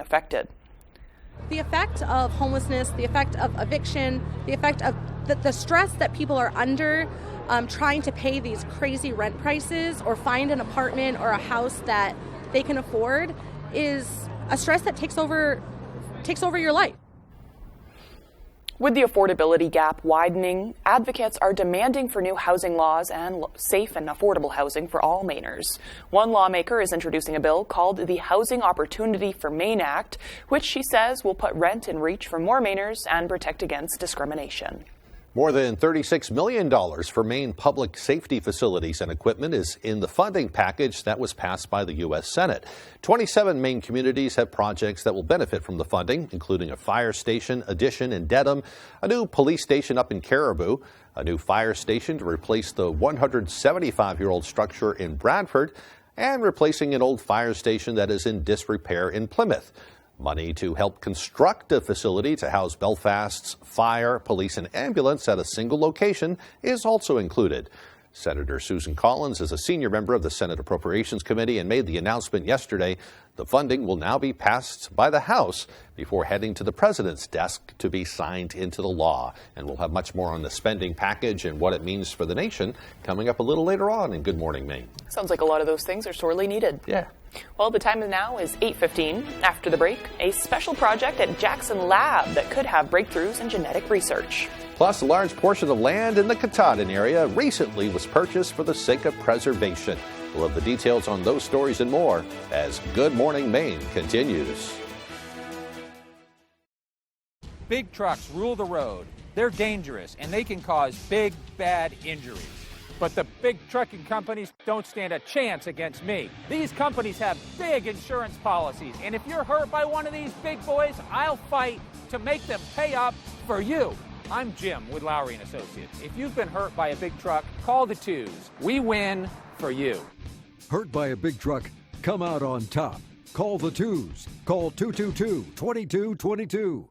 affected. The effect of homelessness, the effect of eviction, the effect of the stress that people are under trying to pay these crazy rent prices or find an apartment or a house that they can afford is a stress that takes over your life. With the affordability gap widening, advocates are demanding for new housing laws and safe and affordable housing for all Mainers. One lawmaker is introducing a bill called the Housing Opportunity for Maine Act, which she says will put rent in reach for more Mainers and protect against discrimination. More than $36 million for Maine public safety facilities and equipment is in the funding package that was passed by the U.S. Senate. 27 Maine communities have projects that will benefit from the funding, including a fire station addition in Dedham, a new police station up in Caribou, a new fire station to replace the 175-year-old structure in Bradford, and replacing an old fire station that is in disrepair in Plymouth. Money to help construct a facility to house Belfast's fire, police, and ambulance at a single location is also included. Senator Susan Collins is a senior member of the Senate Appropriations Committee and made the announcement yesterday. The funding will now be passed by the House before heading to the president's desk to be signed into the law. And we'll have much more on the spending package and what it means for the nation coming up a little later on in Good Morning Maine. Sounds like a lot of those things are sorely needed. Yeah. Well, the time now is 8:15. After the break, a special project at Jackson Lab that could have breakthroughs in genetic research. Plus, a large portion of land in the Katahdin area recently was purchased for the sake of preservation. We'll have the details on those stories and more as Good Morning Maine continues. Big trucks rule the road. They're dangerous, and they can cause big, bad injuries. But the big trucking companies don't stand a chance against me. These companies have big insurance policies, and if you're hurt by one of these big boys, I'll fight to make them pay up for you. I'm Jim with Lowry & Associates. If you've been hurt by a big truck, call the twos. We win for you. Hurt by a big truck? Come out on top. Call the twos. Call 222-2222.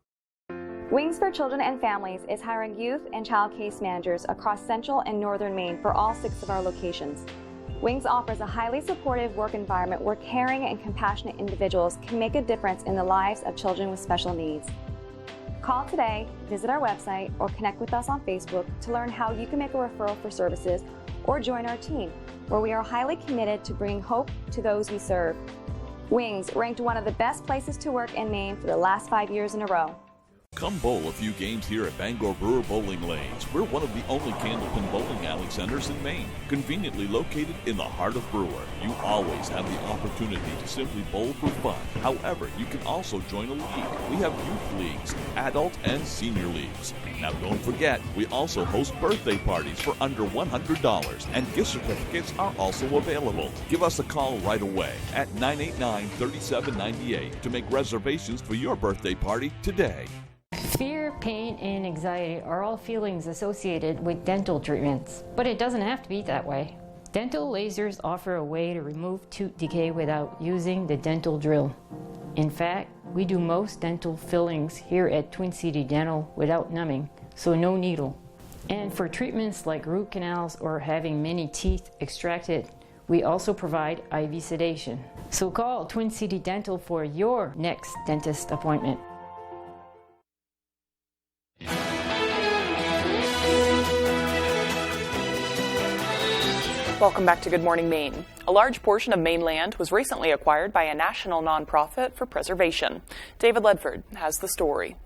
Wings for Children and Families is hiring youth and child case managers across central and northern Maine for all 6 of our locations. Wings offers a highly supportive work environment where caring and compassionate individuals can make a difference in the lives of children with special needs. Call today, visit our website, or connect with us on Facebook to learn how you can make a referral for services or join our team, where we are highly committed to bringing hope to those we serve. Wings ranked one of the best places to work in Maine for the last 5 years in a row. Come bowl a few games here at Bangor Brewer Bowling Lanes. We're one of the only Candlepin bowling alley centers in Maine, conveniently located in the heart of Brewer. You always have the opportunity to simply bowl for fun. However, you can also join a league. We have youth leagues, adult and senior leagues. Now don't forget, we also host birthday parties for under $100, and gift certificates are also available. Give us a call right away at 989-3798 to make reservations for your birthday party today. Fear, pain, and anxiety are all feelings associated with dental treatments, but it doesn't have to be that way. Dental lasers offer a way to remove tooth decay without using the dental drill. In fact, we do most dental fillings here at Twin City Dental without numbing, so no needle. And for treatments like root canals or having many teeth extracted, we also provide IV sedation. So call Twin City Dental for your next dentist appointment. Welcome back to Good Morning Maine. A large portion of Maine land was recently acquired by a national nonprofit for preservation. David Ledford has the story.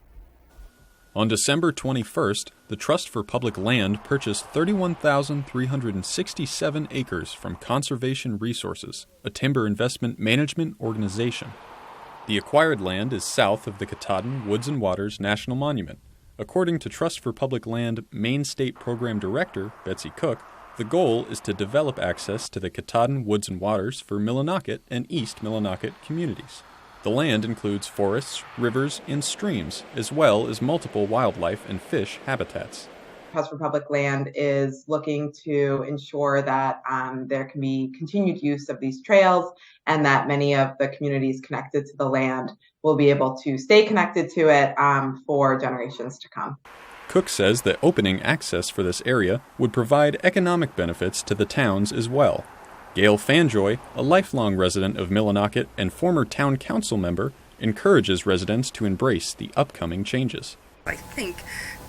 On December 21st, the Trust for Public Land purchased 31,367 acres from Conservation Resources, a timber investment management organization. The acquired land is south of the Katahdin Woods and Waters National Monument. According to Trust for Public Land Maine State Program Director Betsy Cook, the goal is to develop access to the Katahdin Woods and Waters for Millinocket and East Millinocket communities. The land includes forests, rivers, and streams, as well as multiple wildlife and fish habitats. Trust for Public Land is looking to ensure that there can be continued use of these trails and that many of the communities connected to the land will be able to stay connected to it for generations to come. Cook says that opening access for this area would provide economic benefits to the towns as well. Gail Fanjoy, a lifelong resident of Millinocket and former town council member, encourages residents to embrace the upcoming changes. I think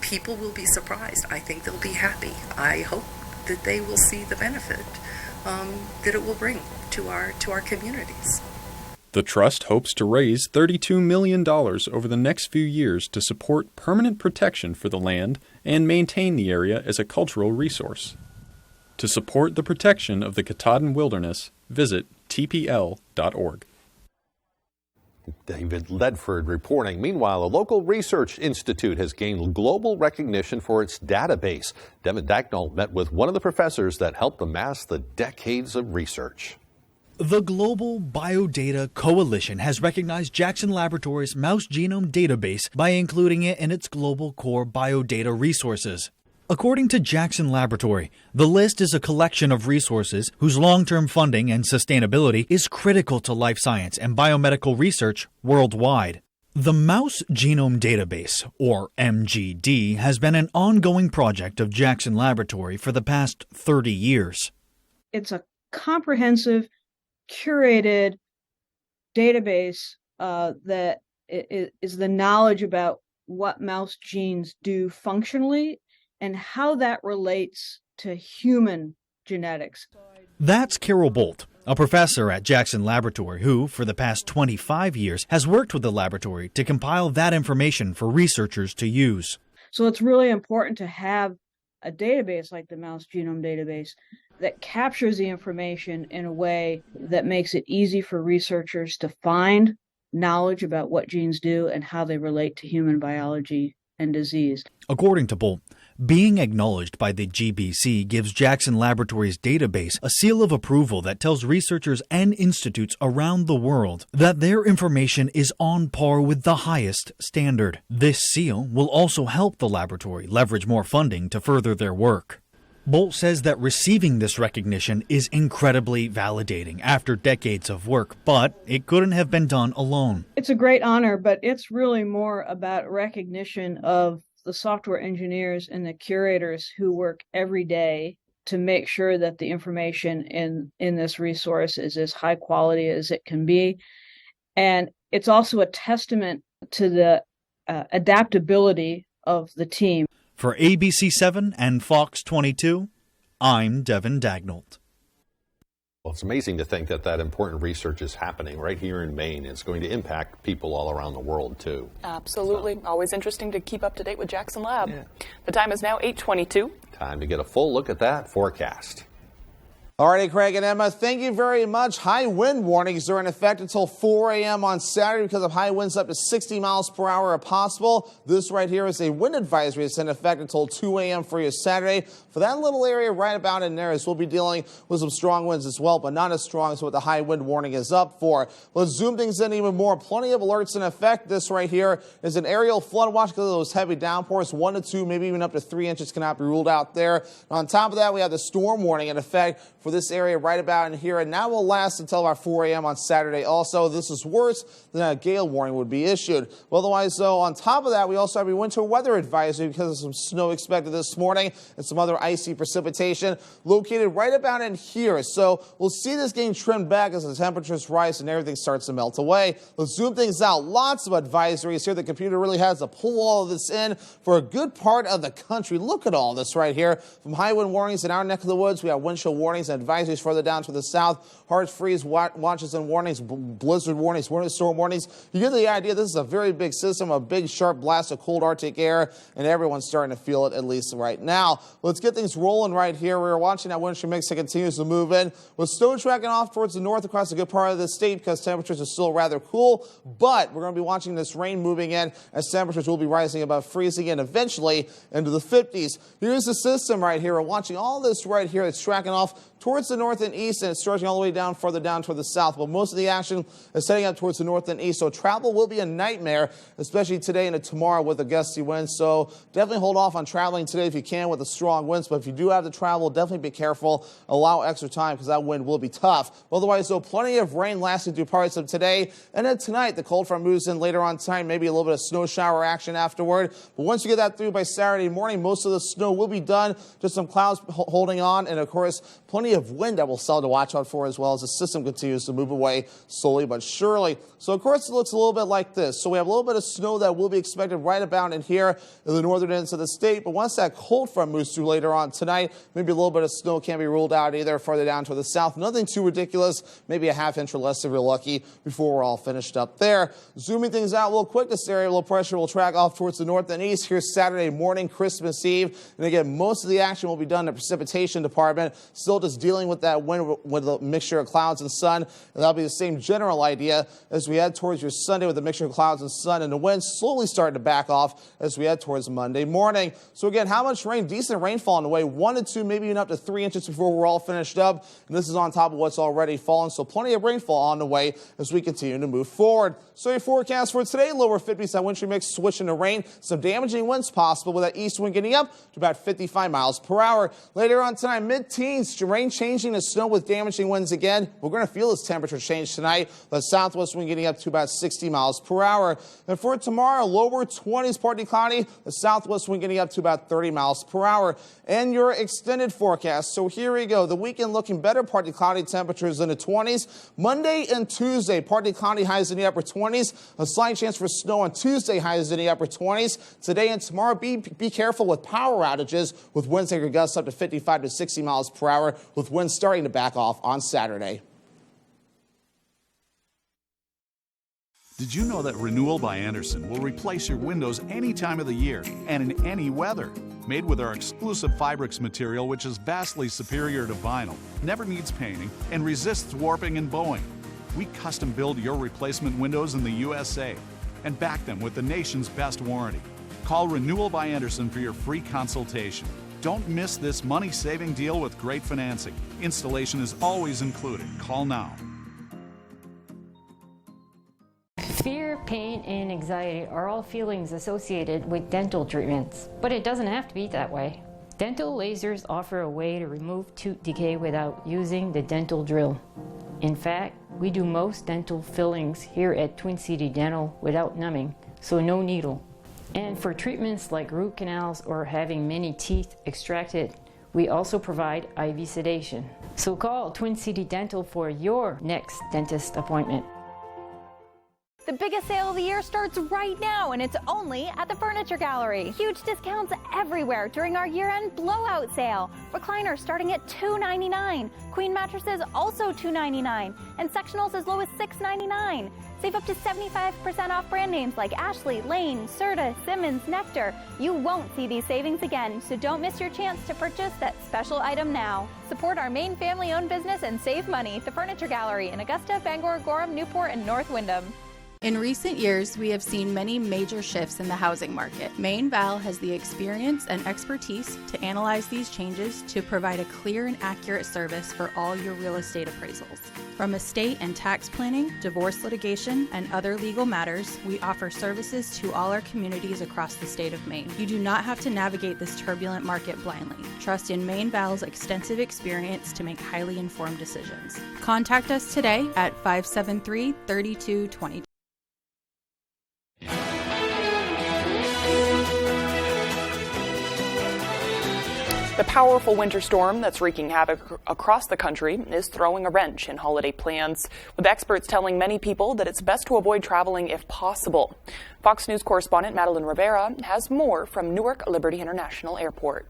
people will be surprised. I think they'll be happy. I hope that they will see the benefit that it will bring to our communities. The Trust hopes to raise $32 million over the next few years to support permanent protection for the land and maintain the area as a cultural resource. To support the protection of the Katahdin Wilderness, visit tpl.org. David Ledford reporting. Meanwhile, a local research institute has gained global recognition for its database. Devin Dacknall met with one of the professors that helped amass the decades of research. The Global Biodata Coalition has recognized Jackson Laboratory's mouse genome database by including it in its global core biodata resources. According to Jackson Laboratory, the list is a collection of resources whose long-term funding and sustainability is critical to life science and biomedical research worldwide. The Mouse Genome Database, or MGD, has been an ongoing project of Jackson Laboratory for the past 30 years. It's a comprehensive, curated database that is the knowledge about what mouse genes do functionally and how that relates to human genetics. That's Carol Bolt, a professor at Jackson Laboratory who, for the past 25 years, has worked with the laboratory to compile that information for researchers to use. So it's really important to have a database like the Mouse Genome Database that captures the information in a way that makes it easy for researchers to find knowledge about what genes do and how they relate to human biology and disease. According to Bolt, being acknowledged by the GBC gives Jackson Laboratory's database a seal of approval that tells researchers and institutes around the world that their information is on par with the highest standard. This seal will also help the laboratory leverage more funding to further their work. Bolt says that receiving this recognition is incredibly validating after decades of work, but it couldn't have been done alone. It's a great honor, but it's really more about recognition of the software engineers and the curators who work every day to make sure that the information in this resource is as high quality as it can be. And it's also a testament to the adaptability of the team. For ABC7 and Fox 22, I'm Devin Dacknall. Well, it's amazing to think that important research is happening right here in Maine. It's going to impact people all around the world, too. Absolutely. Always interesting to keep up to date with Jackson Lab. Yeah. The time is now 8:22. Time to get a full look at that forecast. All righty, Craig and Emma, thank you very much. High wind warnings are in effect until 4 a.m. on Saturday because of high winds up to 60 miles per hour are possible. This right here is a wind advisory that's in effect until 2 a.m. for you Saturday. For that little area right about in there, as we'll be dealing with some strong winds as well, but not as strong as what the high wind warning is up for. Let's zoom things in even more. Plenty of alerts in effect. This right here is an aerial flood watch because of those heavy downpours. 1 to 2, maybe even up to 3 inches cannot be ruled out there. On top of that, we have the storm warning in effect for this area right about in here, and that will last until about 4 a.m. on Saturday also. This is worse than a gale warning would be issued. Well, otherwise, though, on top of that, we also have a winter weather advisory because of some snow expected this morning and some other icy precipitation located right about in here. So we'll see this getting trimmed back as the temperatures rise and everything starts to melt away. Let's zoom things out. Lots of advisories here. The computer really has to pull all of this in for a good part of the country. Look at all this right here. From high wind warnings in our neck of the woods, we have wind chill warnings and advisories further down to the south, hard freeze watches and warnings, blizzard warnings, winter storm warnings. You get the idea. This is a very big system, a big sharp blast of cold Arctic air, and everyone's starting to feel it, at least right now. Let's get things rolling right here. We're watching that wind shear mix that continues to move in, with snow tracking off towards the north across a good part of the state because temperatures are still rather cool, but we're going to be watching this rain moving in as temperatures will be rising above freezing and eventually into the 50s. Here's the system right here. We're watching all this right here. It's tracking off towards the north and east, and it's stretching all the way down, further down toward the south. But most of the action is heading up towards the north and east, so travel will be a nightmare, especially today and tomorrow with the gusty winds. So definitely hold off on traveling today if you can with the strong winds. But if you do have to travel, definitely be careful. Allow extra time because that wind will be tough. Otherwise, though, plenty of rain lasting through parts of today. And then tonight, the cold front moves in later on time, maybe a little bit of snow shower action afterward. But once you get that through by Saturday morning, most of the snow will be done. Just some clouds holding on, and of course, plenty plenty of wind that we'll still to watch out for, as well as the system continues to move away slowly but surely. So, of course, it looks a little bit like this. So we have a little bit of snow that will be expected right about in here in the northern ends of the state. But once that cold front moves through later on tonight, maybe a little bit of snow can't be ruled out either further down to the south. Nothing too ridiculous, maybe a half inch or less if you're lucky before we're all finished up there. Zooming things out real quick, this area of low pressure will track off towards the north and east. Here's Saturday morning, Christmas Eve. And again, most of the action will be done in the precipitation department. Still just dealing with that wind with a mixture of clouds and sun. And that'll be the same general idea as we head towards your Sunday with a mixture of clouds and sun, and the wind slowly starting to back off as we head towards Monday morning. So again, how much rain? Decent rainfall on the way, 1 to 2, maybe even up to 3 inches before we're all finished up. And this is on top of what's already fallen, so plenty of rainfall on the way as we continue to move forward. So your forecast for today, lower 50s, that wintry mix switching to rain. Some damaging winds possible with that east wind getting up to about 55 miles per hour. Later on tonight, mid-teens, rain changing to snow with damaging winds again. We're going to feel this temperature change tonight. The southwest wind getting up to about 60 miles per hour. And for tomorrow, lower 20s, partly cloudy. The southwest wind getting up to about 30 miles per hour. And your extended forecast. So here we go. The weekend looking better, partly cloudy, temperatures in the 20s. Monday and Tuesday, partly cloudy, highs in the upper 20s. A slight chance for snow on Tuesday, highs in the upper 20s. Today and tomorrow, be careful with power outages with winds that could gust up to 55 to 60 miles per hour, with winds starting to back off on Saturday. Did you know that Renewal by Andersen will replace your windows any time of the year and in any weather? Made with our exclusive Fibrix material, which is vastly superior to vinyl, never needs painting, and resists warping and bowing. We custom build your replacement windows in the USA and back them with the nation's best warranty. Call Renewal by Andersen for your free consultation. Don't miss this money-saving deal with great financing. Installation is always included. Call now. Fear, pain, and anxiety are all feelings associated with dental treatments, but it doesn't have to be that way. Dental lasers offer a way to remove tooth decay without using the dental drill. In fact, we do most dental fillings here at Twin City Dental without numbing, so no needle. And for treatments like root canals or having many teeth extracted, we also provide IV sedation. So call Twin City Dental for your next dentist appointment. The biggest sale of the year starts right now, and it's only at the Furniture Gallery. Huge discounts everywhere during our year-end blowout sale. Recliners starting at $299. Queen mattresses also $299. And sectionals as low as $699. Save up to 75% off brand names like Ashley, Lane, Serta, Simmons, Nectar. You won't see these savings again, so don't miss your chance to purchase that special item now. Support our main family-owned business and save money. The Furniture Gallery in Augusta, Bangor, Gorham, Newport, and North Windham. In recent years, we have seen many major shifts in the housing market. Maine Val has the experience and expertise to analyze these changes to provide a clear and accurate service for all your real estate appraisals. From estate and tax planning, divorce litigation, and other legal matters, we offer services to all our communities across the state of Maine. You do not have to navigate this turbulent market blindly. Trust in Maine Val's extensive experience to make highly informed decisions. Contact us today at 573-3222. The powerful winter storm that's wreaking havoc across the country is throwing a wrench in holiday plans, with experts telling many people that it's best to avoid traveling if possible. Fox News correspondent Madeline Rivera has more from Newark Liberty International Airport.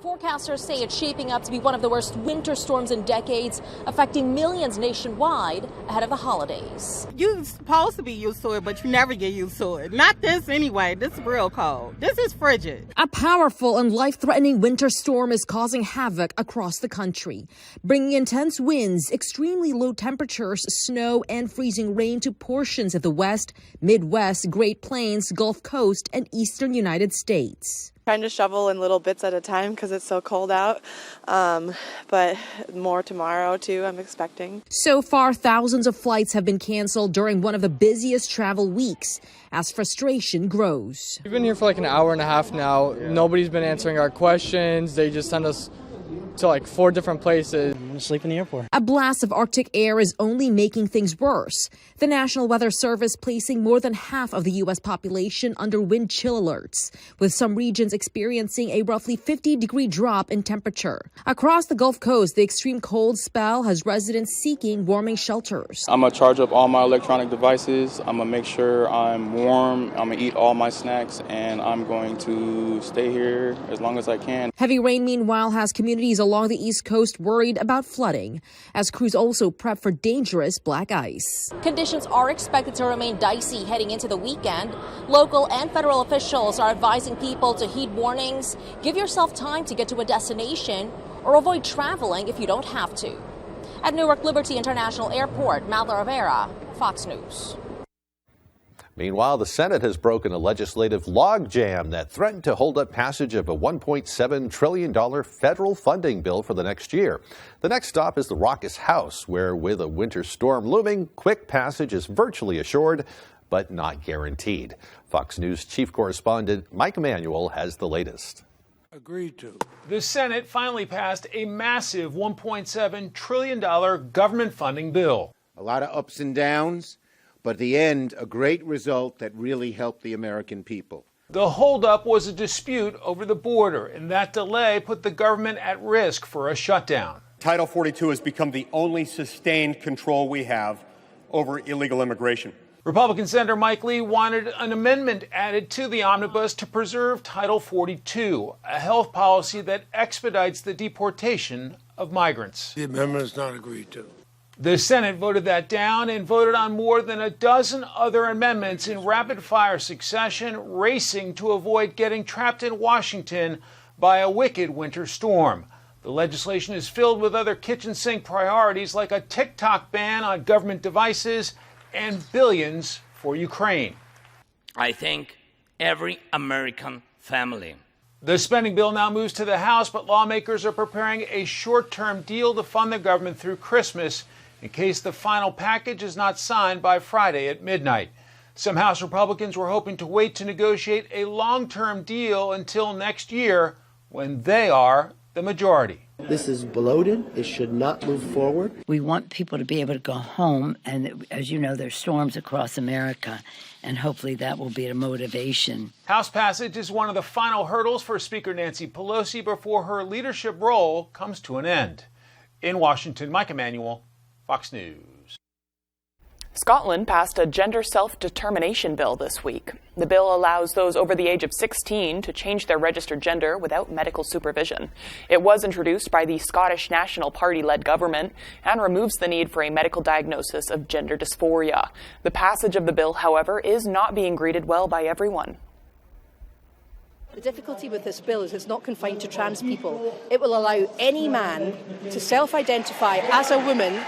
Forecasters say it's shaping up to be one of the worst winter storms in decades, affecting millions nationwide ahead of the holidays. You're supposed to be used to it, but you never get used to it. Not this anyway. This is real cold. This is frigid. A powerful and life-threatening winter storm is causing havoc across the country, bringing intense winds, extremely low temperatures, snow, and freezing rain to portions of the West, Midwest, Great Plains, Gulf Coast, and eastern United States. Trying to shovel in little bits at a time because it's so cold out, but more tomorrow too, I'm expecting. So far, thousands of flights have been canceled during one of the busiest travel weeks as frustration grows. We've been here for like an hour and a half now. Nobody's been answering our questions. They just send us to like 4 different places. to sleep in the airport. A blast of Arctic air is only making things worse. The National Weather Service placing more than half of the U.S. population under wind chill alerts, with some regions experiencing a roughly 50-degree drop in temperature. Across the Gulf Coast, the extreme cold spell has residents seeking warming shelters. I'm going to charge up all my electronic devices. I'm going to make sure I'm warm. I'm going to eat all my snacks, and I'm going to stay here as long as I can. Heavy rain, meanwhile, has communities along the East Coast worried about flooding, as crews also prep for dangerous black ice. Conditions are expected to remain dicey heading into the weekend. Local and federal officials are advising people to heed warnings, give yourself time to get to a destination, or avoid traveling if you don't have to. At Newark Liberty International Airport, Malda Rivera, Fox News. Meanwhile, the Senate has broken a legislative logjam that threatened to hold up passage of a $1.7 trillion federal funding bill for the next year. The next stop is the raucous House, where with a winter storm looming, quick passage is virtually assured, but not guaranteed. Fox News chief correspondent Mike Emanuel has the latest. Agreed to. The Senate finally passed a massive $1.7 trillion government funding bill. A lot of ups and downs, but at the end, a great result that really helped the American people. The holdup was a dispute over the border, and that delay put the government at risk for a shutdown. Title 42 has become the only sustained control we have over illegal immigration. Republican Senator Mike Lee wanted an amendment added to the omnibus to preserve Title 42, a health policy that expedites the deportation of migrants. The amendment is not agreed to. The Senate voted that down and voted on more than a dozen other amendments in rapid-fire succession, racing to avoid getting trapped in Washington by a wicked winter storm. The legislation is filled with other kitchen sink priorities like a TikTok ban on government devices and billions for Ukraine. I thank every American family. The spending bill now moves to the House, but lawmakers are preparing a short-term deal to fund the government through Christmas in case the final package is not signed by Friday at midnight. Some House Republicans were hoping to wait to negotiate a long-term deal until next year when they are the majority. This is bloated. It should not move forward. We want people to be able to go home, and as you know, there's storms across America, and hopefully that will be a motivation. House passage is one of the final hurdles for Speaker Nancy Pelosi before her leadership role comes to an end. In Washington, Mike Emanuel, Fox News. Scotland passed a gender self-determination bill this week. The bill allows those over the age of 16 to change their registered gender without medical supervision. It was introduced by the Scottish National Party-led government and removes the need for a medical diagnosis of gender dysphoria. The passage of the bill, however, is not being greeted well by everyone. The difficulty with this bill is it's not confined to trans people. It will allow any man to self-identify as a woman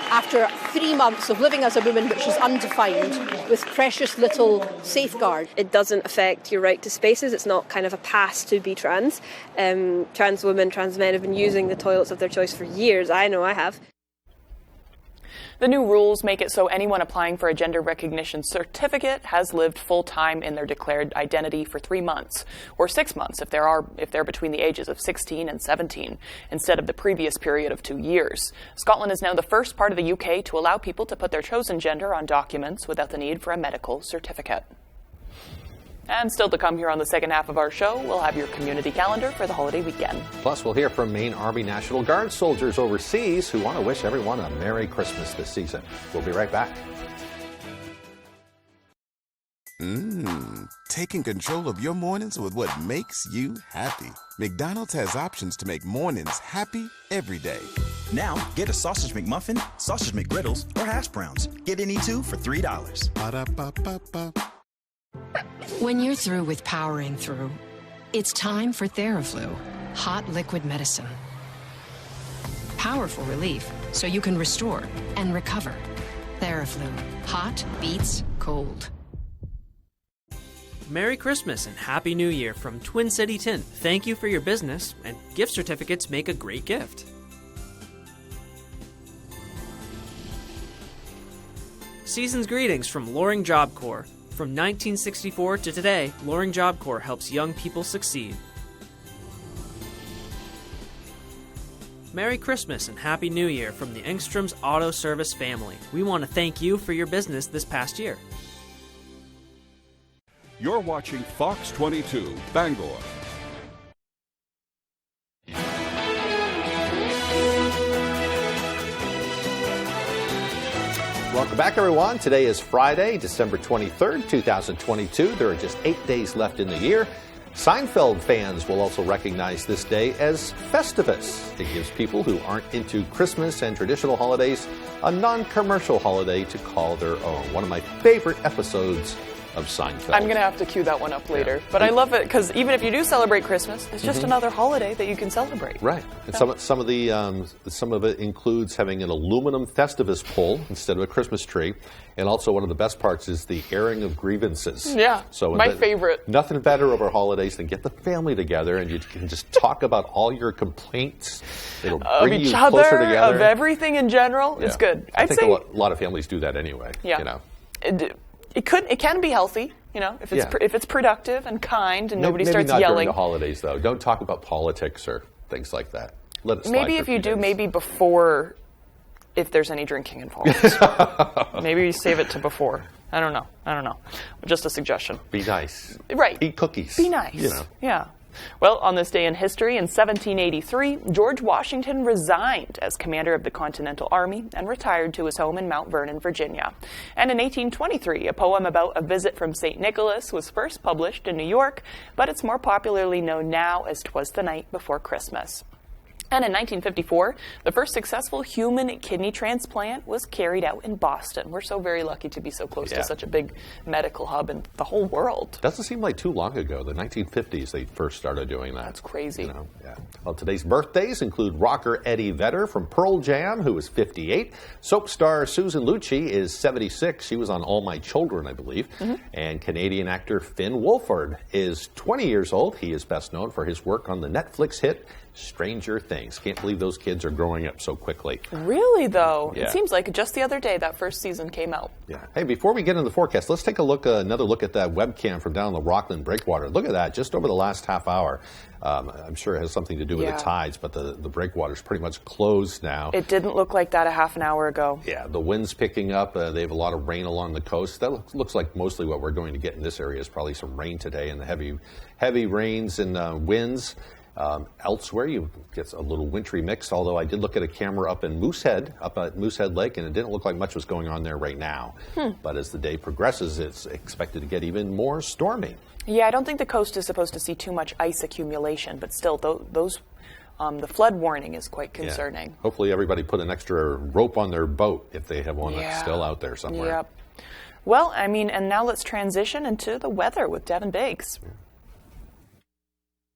after 3 months of living as a woman, which is undefined, with precious little safeguard. It doesn't affect your right to spaces. It's not kind of a pass to be trans. Trans women, trans men have been using the toilets of their choice for years. I know I have. The new rules make it so anyone applying for a gender recognition certificate has lived full-time in their declared identity for 3 months, or 6 months if they're between the ages of 16 and 17, instead of the previous period of 2 years. Scotland is now the first part of the UK to allow people to put their chosen gender on documents without the need for a medical certificate. And still to come here on the second half of our show, we'll have your community calendar for the holiday weekend. Plus, we'll hear from Maine Army National Guard soldiers overseas who want to wish everyone a Merry Christmas this season. We'll be right back. Taking control of your mornings with what makes you happy. McDonald's has options to make mornings happy every day. Now, get a Sausage McMuffin, Sausage McGriddles, or hash browns. Get any two for $3. Ba-da-ba-ba-ba. When you're through with powering through, it's time for Theraflu, hot liquid medicine. Powerful relief so you can restore and recover. Theraflu, hot beats cold. Merry Christmas and Happy New Year from Twin City Tint. Thank you for your business, and gift certificates make a great gift. Season's greetings from Loring Job Corps. From 1964 to today, Loring Job Corps helps young people succeed. Merry Christmas and Happy New Year from the Engstrom's Auto Service family. We want to thank you for your business this past year. You're watching Fox 22, Bangor. Welcome back, everyone. Today is Friday, December 23rd, 2022. There are just 8 days left in the year. Seinfeld fans will also recognize this day as Festivus. It gives people who aren't into Christmas and traditional holidays a non-commercial holiday to call their own. One of my favorite episodes of Seinfeld. I'm going to have to cue that one up later. But I love it because even if you do celebrate Christmas, it's just another holiday that you can celebrate. Right. And some of it includes having an aluminum Festivus pole instead of a Christmas tree. And also one of the best parts is the airing of grievances. Yeah, so my favorite. Nothing better over holidays than get the family together and you can just talk about all your complaints. It'll bring you closer together. Of everything in general. Yeah. It's good. I think a lot of families do that anyway. Yeah. You know. It can be healthy, you know, if it's productive and kind and nobody starts maybe not yelling. During the holidays, though. Don't talk about politics or things like that. Let it slide Maybe if you do, maybe before, if there's any drinking involved. Maybe you save it to before. I don't know. Just a suggestion. Be nice. Right. Eat cookies. Be nice. You know. Yeah. Well, on this day in history, in 1783, George Washington resigned as commander of the Continental Army and retired to his home in Mount Vernon, Virginia. And in 1823, a poem about a visit from St. Nicholas was first published in New York, but it's more popularly known now as 'Twas the Night Before Christmas. And in 1954, the first successful human kidney transplant was carried out in Boston. We're so very lucky to be so close to such a big medical hub in the whole world. Doesn't seem like too long ago. The 1950s, they first started doing that. That's crazy. You know? Yeah. Well, today's birthdays include rocker Eddie Vedder from Pearl Jam, who is 58. Soap star Susan Lucci is 76. She was on All My Children, I believe. And Canadian actor Finn Wolfhard is 20 years old. He is best known for his work on the Netflix hit Stranger Things. Can't believe those kids are growing up so quickly. Really, though? Yeah. It seems like just the other day that first season came out. Yeah. Hey, before we get into the forecast, let's take another look at that webcam from down the Rockland breakwater. Look at that, just over the last half hour. I'm sure it has something to do with the tides, but the breakwater's pretty much closed now. It didn't look like that a half an hour ago. Yeah, the wind's picking up. They have a lot of rain along the coast. That looks like mostly what we're going to get in this area is probably some rain today and the heavy rains and winds. Elsewhere, you get a little wintry mix, although I did look at a camera up at Moosehead Lake, and it didn't look like much was going on there right now. But as the day progresses, it's expected to get even more stormy. Yeah, I don't think the coast is supposed to see too much ice accumulation, but still, the flood warning is quite concerning. Yeah. Hopefully everybody put an extra rope on their boat if they have one that's still out there somewhere. Yep. Well, and now let's transition into the weather with Devin Biggs.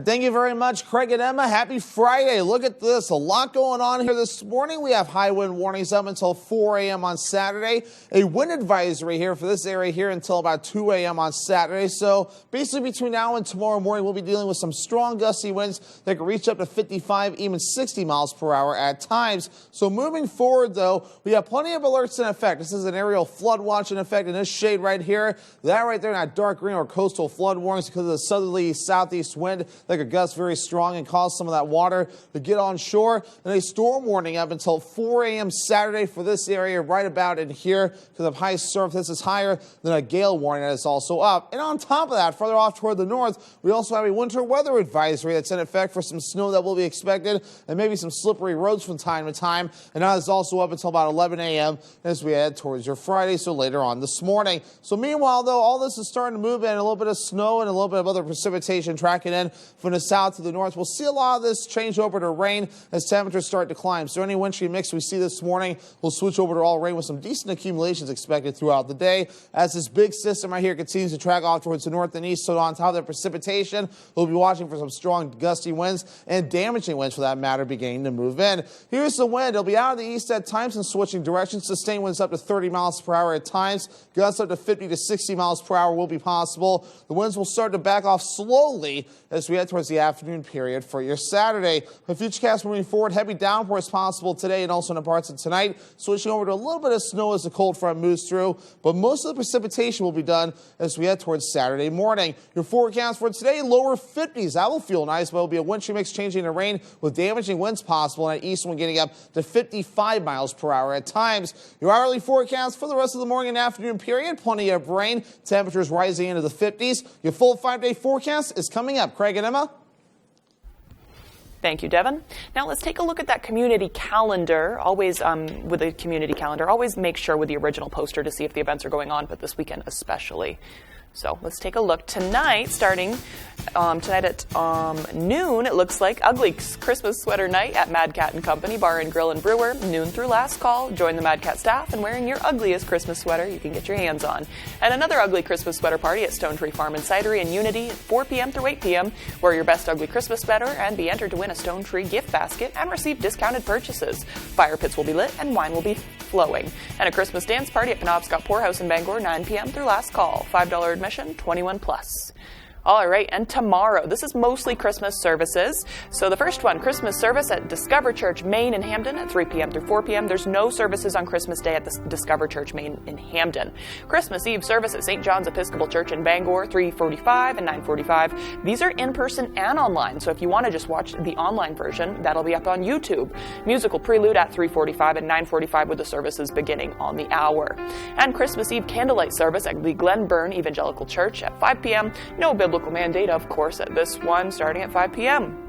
Thank you very much, Craig and Emma. Happy Friday. Look at this. A lot going on here this morning. We have high wind warnings up until 4 a.m. on Saturday. A wind advisory here for this area here until about 2 a.m. on Saturday. So basically between now and tomorrow morning, we'll be dealing with some strong gusty winds that can reach up to 55, even 60 miles per hour at times. So moving forward, though, we have plenty of alerts in effect. This is an aerial flood watch in effect in this shade right here. That right there, not dark green or coastal flood warnings because of the southerly southeast wind that could gust very strong and cause some of that water to get on shore. And a storm warning up until 4 a.m. Saturday for this area right about in here because of high surf. This is higher than a gale warning that is also up. And on top of that, further off toward the north, we also have a winter weather advisory that's in effect for some snow that will be expected and maybe some slippery roads from time to time. And that is also up until about 11 a.m. as we head towards your Friday, so later on this morning. So meanwhile, though, all this is starting to move in, a little bit of snow and a little bit of other precipitation tracking in from the south to the north. We'll see a lot of this change over to rain as temperatures start to climb. So any wintry mix we see this morning will switch over to all rain with some decent accumulations expected throughout the day as this big system right here continues to track off towards the north and east. So on top of the precipitation, we'll be watching for some strong gusty winds and damaging winds for that matter beginning to move in. Here's the wind. It'll be out of the east at times and switching directions. Sustained winds up to 30 miles per hour at times. Gusts up to 50 to 60 miles per hour will be possible. The winds will start to back off slowly as we head towards the afternoon period for your Saturday. The futurecast moving forward, heavy downpours possible today and also in parts of tonight. Switching over to a little bit of snow as the cold front moves through, but most of the precipitation will be done as we head towards Saturday morning. Your forecast for today, lower 50s. That will feel nice, but it will be a wintry mix changing to rain with damaging winds possible, and at east one getting up to 55 miles per hour at times. Your hourly forecast for the rest of the morning and afternoon period, plenty of rain, temperatures rising into the 50s. Your full 5-day forecast is coming up. Craig and Emma. Thank you, Devin. Now let's take a look at that community calendar. Always with a community calendar, always make sure with the original poster to see if the events are going on, but this weekend especially. So let's take a look. Tonight, starting tonight at noon, it looks like Ugly Christmas Sweater Night at Mad Cat & Company Bar and Grill and Brewer, noon through last call. Join the Mad Cat staff and wearing your ugliest Christmas sweater you can get your hands on. And another Ugly Christmas Sweater Party at Stone Tree Farm and Cidery in Unity at 4 p.m. through 8 p.m. Wear your best ugly Christmas sweater and be entered to win a Stone Tree gift basket and receive discounted purchases. Fire pits will be lit and wine will be flowing. And a Christmas dance party at Penobscot Poorhouse in Bangor, 9 p.m. through last call. $5 admission, 21 plus. All right, and tomorrow, this is mostly Christmas services. So the first one, Christmas service at Discover Church, Main in Hamden at 3 p.m. through 4 p.m. There's no services on Christmas Day at the Discover Church, Main in Hamden. Christmas Eve service at St. John's Episcopal Church in Bangor, 3:45 and 9:45. These are in person and online, so if you want to just watch the online version, that'll be up on YouTube. Musical prelude at 3:45 and 9:45 with the services beginning on the hour. And Christmas Eve candlelight service at the Glenburn Evangelical Church at 5 p.m. No biblical mandate, of course, at this one starting at 5 p.m.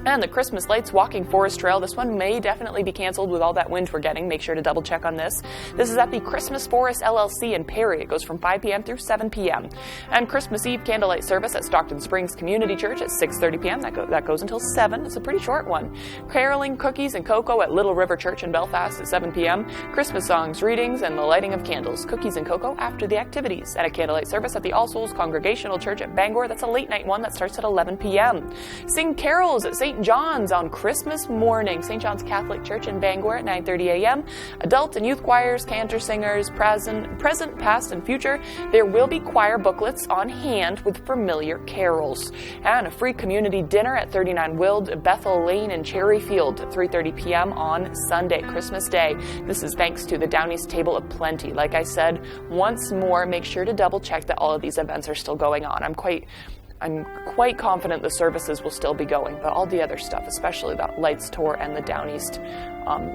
And the Christmas Lights Walking Forest Trail, this one may definitely be canceled with all that wind we're getting. Make sure to double check on this. This is at the Christmas Forest LLC in Perry. It goes from 5 p.m. through 7 p.m. And Christmas Eve candlelight service at Stockton Springs Community Church at 6:30 p.m. That goes until 7. It's a pretty short one. Caroling, cookies, and cocoa at Little River Church in Belfast at 7 p.m. Christmas songs, readings, and the lighting of candles. Cookies and cocoa after the activities. And a candlelight service at the All Souls Congregational Church at Bangor. That's a late night one that starts at 11 p.m. Sing carols at St. John's on Christmas morning. St. John's Catholic Church in Bangor at 9:30 a.m. Adult and youth choirs, cantor singers, present, past, and future. There will be choir booklets on hand with familiar carols. And a free community dinner at 39 Wild, Bethel Lane in Cherryfield at 3:30 p.m. on Sunday, Christmas Day. This is thanks to the Downey's Table of Plenty. Like I said, once more, make sure to double check that all of these events are still going on. I'm quite confident the services will still be going, but all the other stuff, especially that Lights Tour and the Down East,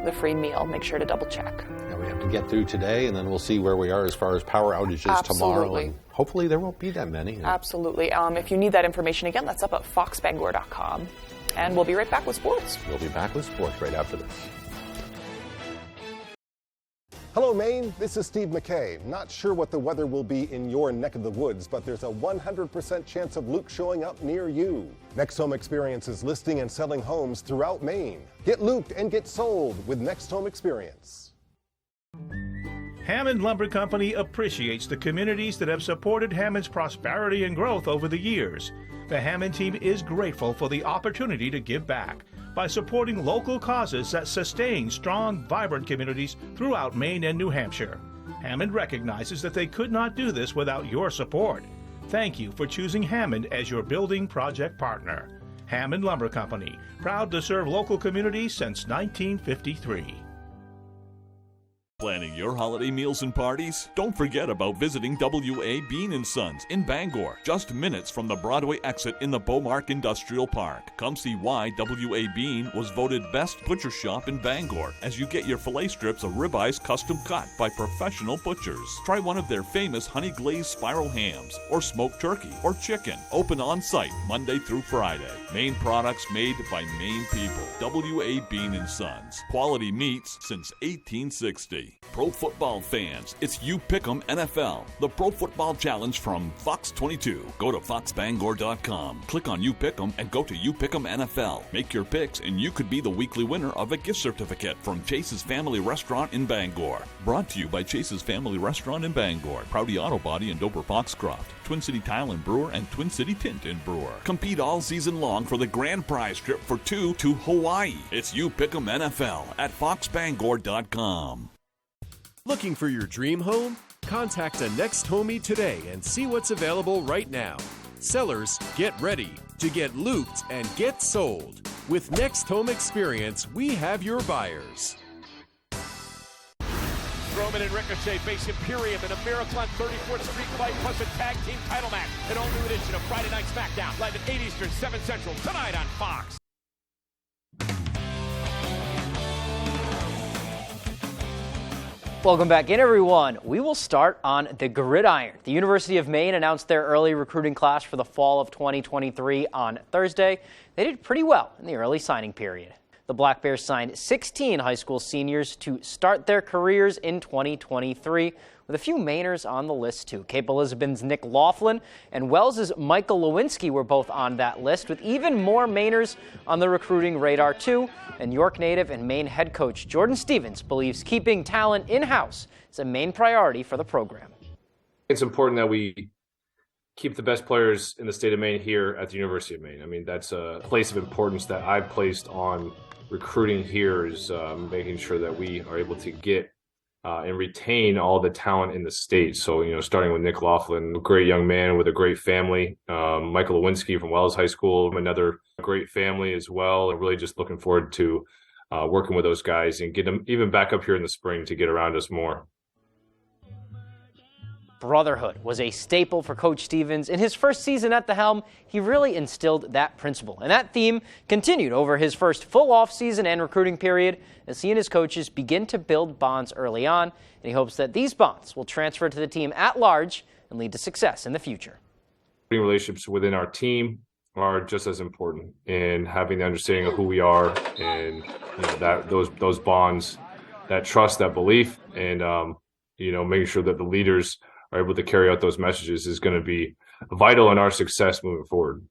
the free meal, make sure to double check. Yeah, we have to get through today, and then we'll see where we are as far as power outages tomorrow. And hopefully there won't be that many. Absolutely. If you need that information again, that's up at foxbangor.com. And we'll be right back with sports. We'll be back with sports right after this. Hello, Maine. This is Steve McKay. Not sure what the weather will be in your neck of the woods, but there's a 100% chance of Luke showing up near you. Next Home Experience is listing and selling homes throughout Maine. Get looped and get sold with Next Home Experience. Hammond Lumber Company appreciates the communities that have supported Hammond's prosperity and growth over the years. The Hammond team is grateful for the opportunity to give back by supporting local causes that sustain strong, vibrant communities throughout Maine and New Hampshire. Hammond recognizes that they could not do this without your support. Thank you for choosing Hammond as your building project partner. Hammond Lumber Company, proud to serve local communities since 1953. Planning your holiday meals and parties? Don't forget about visiting W.A. Bean & Sons in Bangor, just minutes from the Broadway exit in the Beaumark Industrial Park. Come see why W.A. Bean was voted best butcher shop in Bangor as you get your filet strips of ribeyes custom cut by professional butchers. Try one of their famous honey glazed spiral hams or smoked turkey or chicken. Open on site Monday through Friday. Maine products made by Maine people. W.A. Bean & Sons. Quality meats since 1860. Pro football fans, it's You Pick'em NFL, the Pro Football Challenge from Fox 22. Go to foxbangor.com, click on You Pick'em, and go to You Pick'em NFL. Make your picks, and you could be the weekly winner of a gift certificate from Chase's Family Restaurant in Bangor. Brought to you by Chase's Family Restaurant in Bangor, Proudy Auto Body in Dover Foxcroft, Twin City Tile and Brewer, and Twin City Tint in Brewer. Compete all season long for the grand prize trip for 2 to Hawaii. It's You Pick'em NFL at foxbangor.com. Looking for your dream home? Contact a Next Homie today and see what's available right now. Sellers, get ready to get looped and get sold. With Next Home Experience, we have your buyers. Strowman and Ricochet face Imperium in a Miracle on 34th Street fight plus a tag team title match. An all-new edition of Friday Night SmackDown, live at 8 Eastern, 7 Central, tonight on Fox. Welcome back in, everyone. We will start on the gridiron. The University of Maine announced their early recruiting class for the fall of 2023 on Thursday. They did pretty well in the early signing period. The Black Bears signed 16 high school seniors to start their careers in 2023, with a few Mainers on the list too. Cape Elizabeth's Nick Laughlin and Wells's Michael Lewinsky were both on that list, with even more Mainers on the recruiting radar too. And York native and Maine head coach Jordan Stevens believes keeping talent in-house is a main priority for the program. It's important that we keep the best players in the state of Maine here at the University of Maine. I mean, that's a place of importance that I've placed on recruiting here, is making sure that we are able to get and retain all the talent in the state. So, starting with Nick Laughlin, a great young man with a great family. Michael Lewinsky from Wells High School, another great family as well. I'm really just looking forward to working with those guys and get them even back up here in the spring to get around us more. Brotherhood was a staple for Coach Stevens. In his first season at the helm, he really instilled that principle. And that theme continued over his first full offseason and recruiting period as he and his coaches begin to build bonds early on. And he hopes that these bonds will transfer to the team at large and lead to success in the future. Relationships within our team are just as important in having the understanding of who we are and that those bonds, that trust, that belief, and making sure that the leaders are able to carry out those messages is going to be vital in our success moving forward.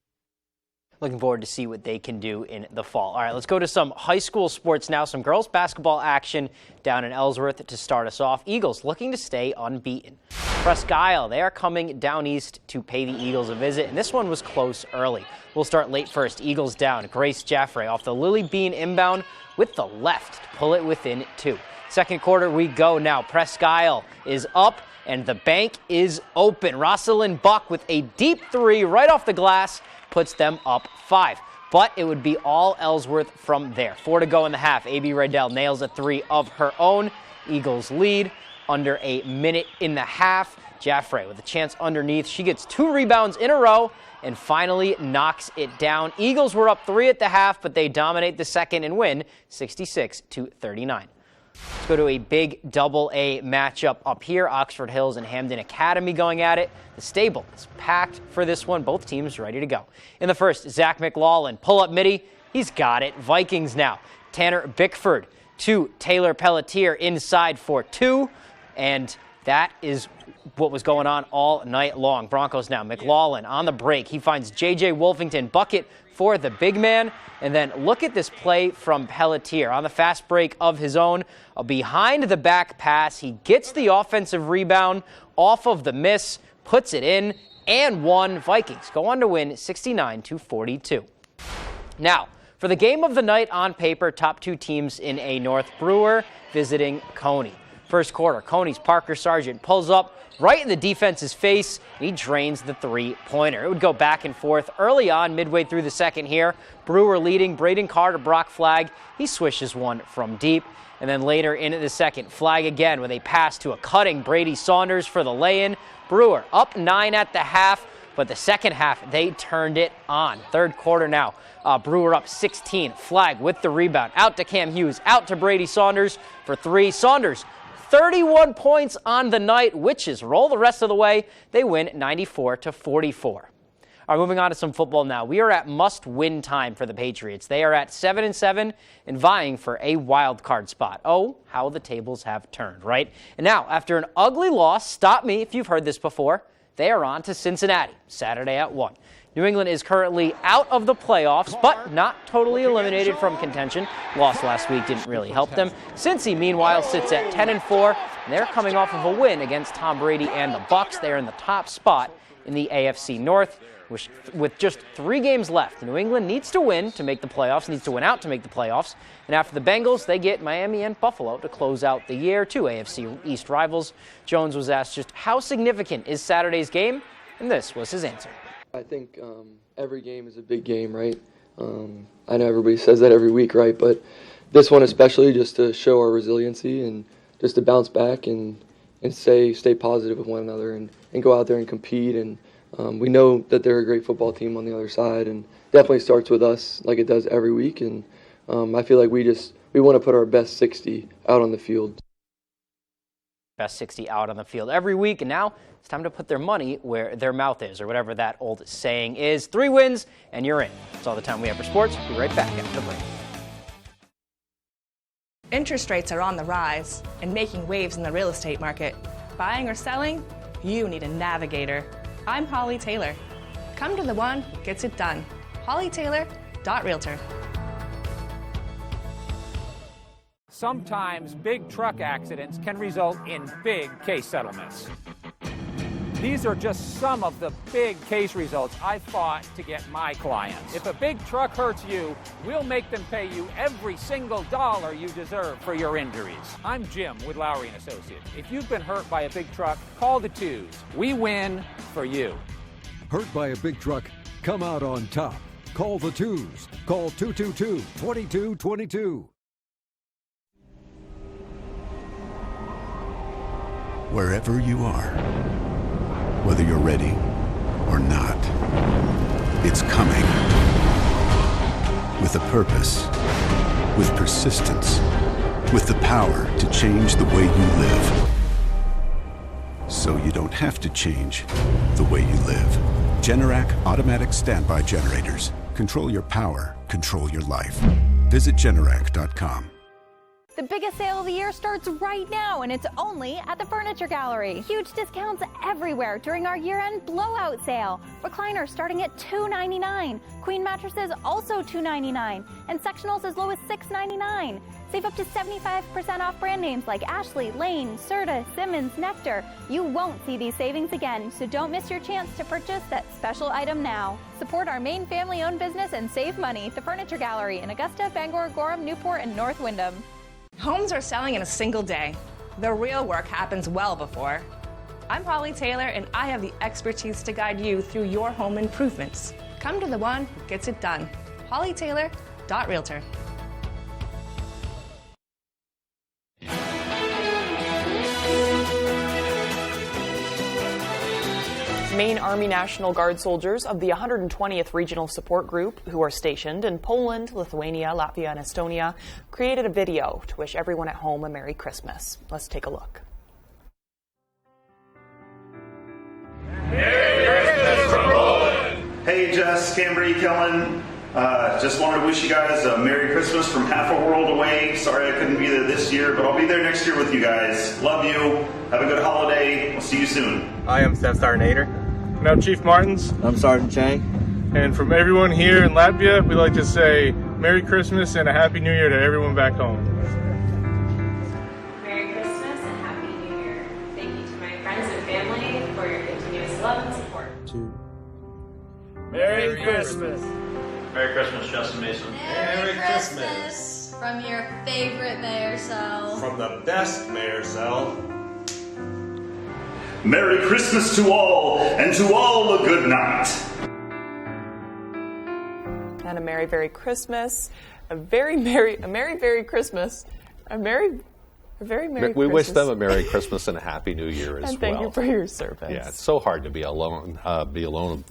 Looking forward to see what they can do in the fall. All right, let's go to some high school sports now. Some girls basketball action down in Ellsworth to start us off. Eagles looking to stay unbeaten. Presque Isle, they are coming down east to pay the Eagles a visit, and this one was close early. We'll start late first. Eagles down. Grace Jaffray off the Lily Bean inbound with the left to pull it within 2. Second quarter we go now. Presque Isle is up, and the bank is open. Rosalind Buck with a deep 3 right off the glass puts them up 5. But it would be all Ellsworth from there. 4 to go in the half. A.B. Riddell nails a 3 of her own. Eagles lead under a minute in the half. Jaffray with a chance underneath. She gets 2 rebounds in a row and finally knocks it down. Eagles were up 3 at the half, but they dominate the second and win 66-39. Let's go to a big double-A matchup up here. Oxford Hills and Hamden Academy going at it. The stable is packed for this one. Both teams ready to go. In the first, Zach McLaughlin, pull-up midi. He's got it. Vikings now. Tanner Bickford to Taylor Pelletier inside for 2. And that is what was going on all night long. Broncos now. McLaughlin on the break. He finds J.J. Wolfington, bucket for the big man. And then look at this play from Pelletier on the fast break of his own. A behind the back pass. He gets the offensive rebound off of the miss, puts it in, and won. Vikings go on to win 69-42. Now, for the game of the night on paper, top 2 teams in A North. Brewer visiting Coney. First quarter, Coney's Parker Sargent pulls up right in the defense's face. He drains the 3-pointer. It would go back and forth early on, midway through the second here. Brewer leading, Braden Carter, Brock Flagg. He swishes one from deep. And then later in the second, Flagg again with a pass to a cutting Brady Saunders for the lay-in. Brewer up 9 at the half, but the second half, they turned it on. Third quarter now, Brewer up 16. Flagg with the rebound. Out to Cam Hughes, out to Brady Saunders for 3. Saunders 31 points on the night. Witches roll the rest of the way. They win 94-44. All right, moving on to some football now. We are at must-win time for the Patriots. They are at 7-7 and vying for a wild card spot. Oh, how the tables have turned, right? And now, after an ugly loss, stop me if you've heard this before, they are on to Cincinnati, Saturday at 1. New England is currently out of the playoffs, but not totally eliminated from contention. Loss last week didn't really help them. Cincy, meanwhile, sits at 10-4, and they're coming off of a win against Tom Brady and the Bucs. They're in the top spot in the AFC North, which, with just 3 games left. New England needs to win to make the playoffs, needs to win out to make the playoffs. And after the Bengals, they get Miami and Buffalo to close out the year, 2 AFC East rivals. Jones was asked just how significant is Saturday's game, and this was his answer. I think every game is a big game, right? I know everybody says that every week, right? But this one especially, just to show our resiliency and just to bounce back and stay positive with one another and go out there and compete. And we know that they're a great football team on the other side, and definitely starts with us like it does every week. And I feel like we want to put our best 60 out on the field. Best 60 out on the field every week, and now it's time to put their money where their mouth is, or whatever that old saying is. 3 wins, and you're in. That's all the time we have for sports. We'll be right back after the break. Interest rates are on the rise and making waves in the real estate market. Buying or selling? You need a navigator. I'm Holly Taylor. Come to the one who gets it done. HollyTaylor.realtor. Sometimes big truck accidents can result in big case settlements. These are just some of the big case results I've fought to get my clients. If a big truck hurts you, we'll make them pay you every single dollar you deserve for your injuries. I'm Jim with Lowry & Associates. If you've been hurt by a big truck, call the twos. We win for you. Hurt by a big truck? Come out on top. Call the twos. Call 222-2222. Wherever you are, whether you're ready or not, it's coming. With a purpose, with persistence, with the power to change the way you live. So you don't have to change the way you live. Generac automatic standby generators. Control your power, control your life. Visit Generac.com. The biggest sale of the year starts right now, and it's only at the Furniture Gallery. Huge discounts everywhere during our year-end blowout sale. Recliners starting at $299. Queen mattresses also $299. And sectionals as low as $699. Save up to 75% off brand names like Ashley, Lane, Serta, Simmons, Nectar. You won't see these savings again, so don't miss your chance to purchase that special item now. Support our main family-owned business and save money. The Furniture Gallery in Augusta, Bangor, Gorham, Newport, and North Windham. Homes are selling in a single day. The real work happens well before. I'm Holly Taylor, and I have the expertise to guide you through your home improvements. Come to the one who gets it done. HollyTaylor.realtor. Maine Army National Guard soldiers of the 120th Regional Support Group, who are stationed in Poland, Lithuania, Latvia, and Estonia, created a video to wish everyone at home a Merry Christmas. Let's take a look. Merry Christmas from Poland! Hey, Jess, Cambry, Kellen. Just wanted to wish you guys a Merry Christmas from half a world away. Sorry I couldn't be there this year, but I'll be there next year with you guys. Love you. Have a good holiday. We'll see you soon. I am Staff Sergeant Nader. And I'm Chief Martins. I'm Sergeant Chang. And from everyone here in Latvia, we'd like to say Merry Christmas and a Happy New Year to everyone back home. Merry Christmas and Happy New Year. Thank you to my friends and family for your continuous love and support. Merry Christmas. Merry Christmas, Justin Mason. Merry Christmas from your favorite Mayor Cell. From the best Mayor Cell. Merry Christmas to all, and to all a good night. And a Merry, Merry Christmas. A very Merry Christmas. A very Merry We Christmas. wish them a Merry Christmas and a Happy New Year as well. And thank you for your service. Yeah, it's so hard to be alone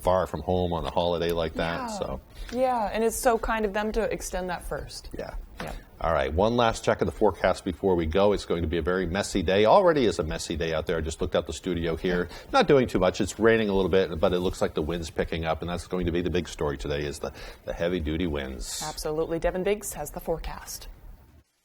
far from home on a holiday like that. So. Yeah, and it's so kind of them to extend that first. Yeah. Yeah. All right, one last check of the forecast before we go. It's going to be a very messy day. Already is a messy day out there. I just looked out the studio here. Not doing too much. It's raining a little bit, but it looks like the wind's picking up, and that's going to be the big story today is the heavy-duty winds. Absolutely. Devin Biggs has the forecast.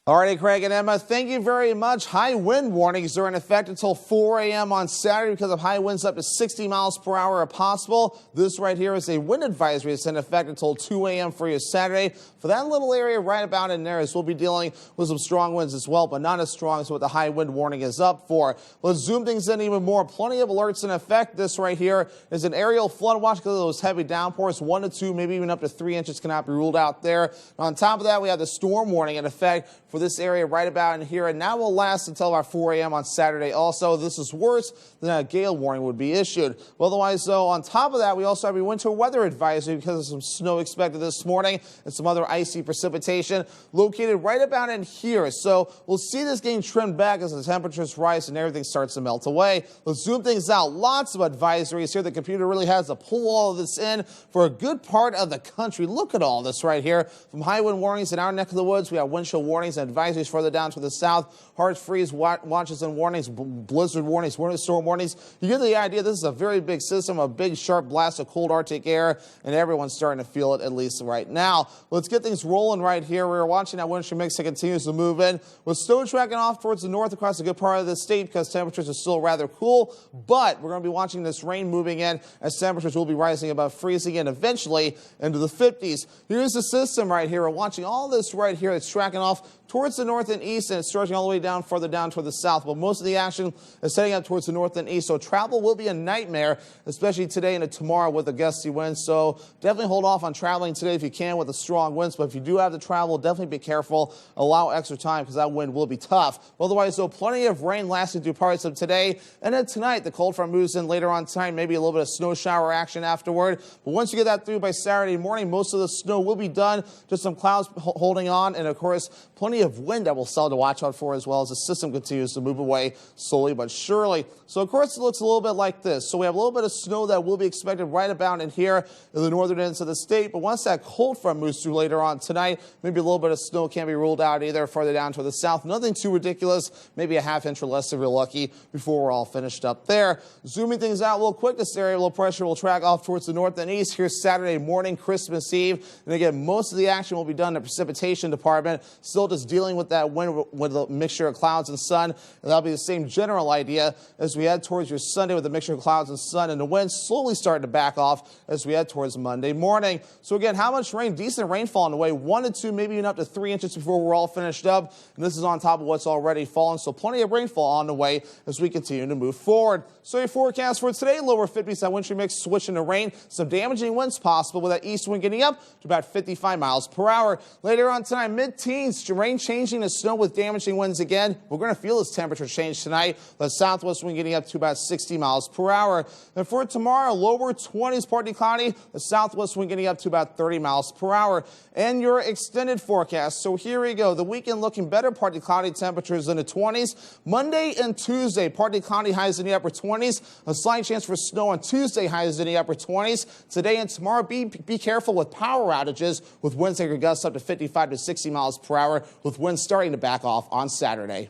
All righty, Craig and Emma, thank you very much. High wind warnings are in effect until 4 a.m. on Saturday because of high winds up to 60 miles per hour are possible. This right here is a wind advisory that's in effect until 2 a.m. for you Saturday. For that little area right about in there, as we'll be dealing with some strong winds as well, but not as strong as what the high wind warning is up for. Let's zoom things in even more. Plenty of alerts in effect. This right here is an aerial flood watch because of those heavy downpours. 1 to 2, maybe even up to 3 inches cannot be ruled out there. On top of that, we have the storm warning in effect for for this area right about in here, and that will last until about 4 a.m. on Saturday also. This is worse than a gale warning would be issued. Well, otherwise, though, on top of that, we also have a winter weather advisory because of some snow expected this morning and some other icy precipitation located right about in here. So we'll see this getting trimmed back as the temperatures rise and everything starts to melt away. Let's zoom things out. Lots of advisories here. The computer really has to pull all of this in for a good part of the country. Look at all this right here. From high wind warnings in our neck of the woods, we have wind chill warnings and advisories further down to the south. Hard freeze watches and warnings, blizzard warnings, winter storm warnings. You get the idea. This is a very big system, a big sharp blast of cold Arctic air, and everyone's starting to feel it, at least right now. Let's get things rolling right here. We're watching that wind shear mix that continues to move in, with snow tracking off towards the north across a good part of the state because temperatures are still rather cool. But we're going to be watching this rain moving in as temperatures will be rising above freezing and eventually into the 50s. Here's the system right here. We're watching all this right here. It's tracking off towards the north and east, and it's stretching all the way down, further down toward the south. But most of the action is heading up towards the north and east, so travel will be a nightmare, especially today and tomorrow with the gusty winds. So definitely hold off on traveling today if you can with the strong winds. But if you do have to travel, definitely be careful. Allow extra time because that wind will be tough. Otherwise, though, plenty of rain lasting through parts of today. And then tonight, the cold front moves in later on tonight, maybe a little bit of snow shower action afterward. But once you get that through by Saturday morning, most of the snow will be done. Just some clouds holding on, and of course, plenty of wind that we'll still to watch out for as well as the system continues to move away slowly but surely. So of course it looks a little bit like this. So we have a little bit of snow that will be expected right about in here in the northern ends of the state. But once that cold front moves through later on tonight, maybe a little bit of snow can't be ruled out either further down to the south. Nothing too ridiculous. Maybe a half inch or less if you're lucky before we're all finished up there. Zooming things out real quick, this area of low pressure will track off towards the north and east. Here's Saturday morning, Christmas Eve. And again, most of the action will be done in the precipitation department. Still just dealing with that wind with a mixture of clouds and sun. And that'll be the same general idea as we head towards your Sunday with a mixture of clouds and sun, and the wind slowly starting to back off as we head towards Monday morning. So again, how much rain? Decent rainfall on the way, 1 to 2, maybe even up to 3 inches before we're all finished up. And this is on top of what's already fallen. So plenty of rainfall on the way as we continue to move forward. So your forecast for today, lower 50s, that wind shear mix switching to rain. Some damaging winds possible with that east wind getting up to about 55 miles per hour. Later on tonight, mid-teens, rain changing to snow with damaging winds again. We're going to feel this temperature change tonight. The southwest wind getting up to about 60 miles per hour. And for tomorrow, lower 20s, partly cloudy. The southwest wind getting up to about 30 miles per hour. And your extended forecast. So here we go. The weekend looking better, partly cloudy, temperatures in the 20s. Monday and Tuesday, partly cloudy, highs in the upper 20s. A slight chance for snow on Tuesday, highs in the upper 20s. Today and tomorrow, be careful with power outages with winds that could gust up to 55 to 60 miles per hour, with winds starting to back off on Saturday.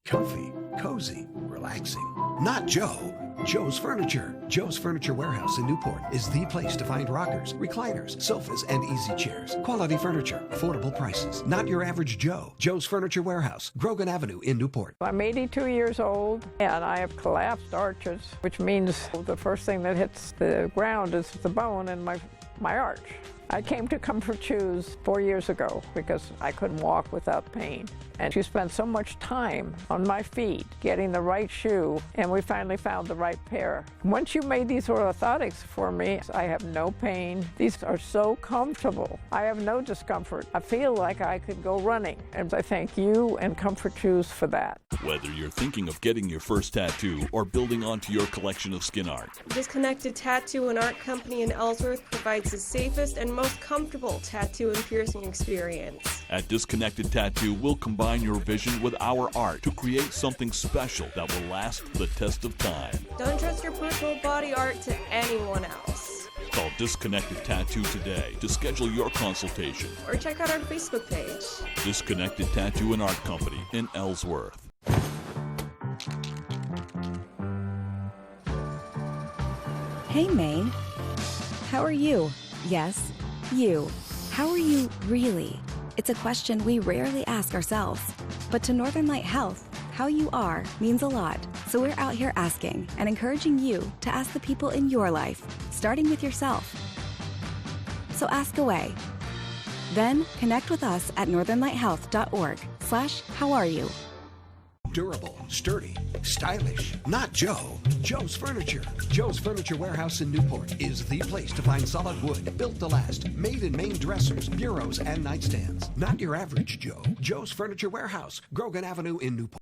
Comfy, cozy, relaxing. Not Joe. Joe's Furniture. Joe's Furniture Warehouse in Newport is the place to find rockers, recliners, sofas, and easy chairs. Quality furniture, affordable prices. Not your average Joe. Joe's Furniture Warehouse, Grogan Avenue in Newport. I'm 82 years old, and I have collapsed arches, which means the first thing that hits the ground is the bone in my arch. I came to Comfort Shoes 4 years ago because I couldn't walk without pain. And she spent so much time on my feet getting the right shoe, and we finally found the right pair. Once you made these orthotics for me, I have no pain. These are so comfortable. I have no discomfort. I feel like I could go running, and I thank you and Comfort Shoes for that. Whether you're thinking of getting your first tattoo or building onto your collection of skin art, Disconnected Tattoo and Art Company in Ellsworth provides the safest and most comfortable tattoo and piercing experience. At Disconnected Tattoo, we'll combine your vision with our art to create something special that will last the test of time. Don't trust your personal body art to anyone else. Call Disconnected Tattoo today to schedule your consultation. Or check out our Facebook page. Disconnected Tattoo and Art Company in Ellsworth. Hey, Maine. How are you? Yes, you. How are you really? It's a question we rarely ask ourselves. But to Northern Light Health, how you are means a lot. So we're out here asking and encouraging you to ask the people in your life, starting with yourself. So ask away. Then connect with us at northernlighthealth.org/howareyu. Durable, sturdy, stylish. Not Joe. Joe's Furniture. Joe's Furniture Warehouse in Newport is the place to find solid wood, built to last, made in Maine dressers, bureaus, and nightstands. Not your average Joe. Joe's Furniture Warehouse, Grogan Avenue in Newport.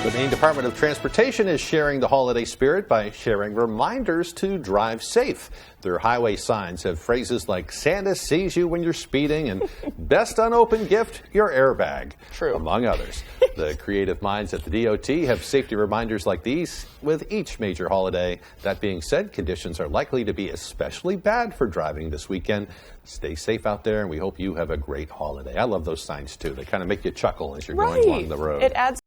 The Maine Department of Transportation is sharing the holiday spirit by sharing reminders to drive safe. Their highway signs have phrases like Santa sees you when you're speeding and best unopened gift, your airbag, among others. The creative minds at the DOT have safety reminders like these with each major holiday. That being said, conditions are likely to be especially bad for driving this weekend. Stay safe out there, and we hope you have a great holiday. I love those signs, too. They kind of make you chuckle as you're going along the road. It adds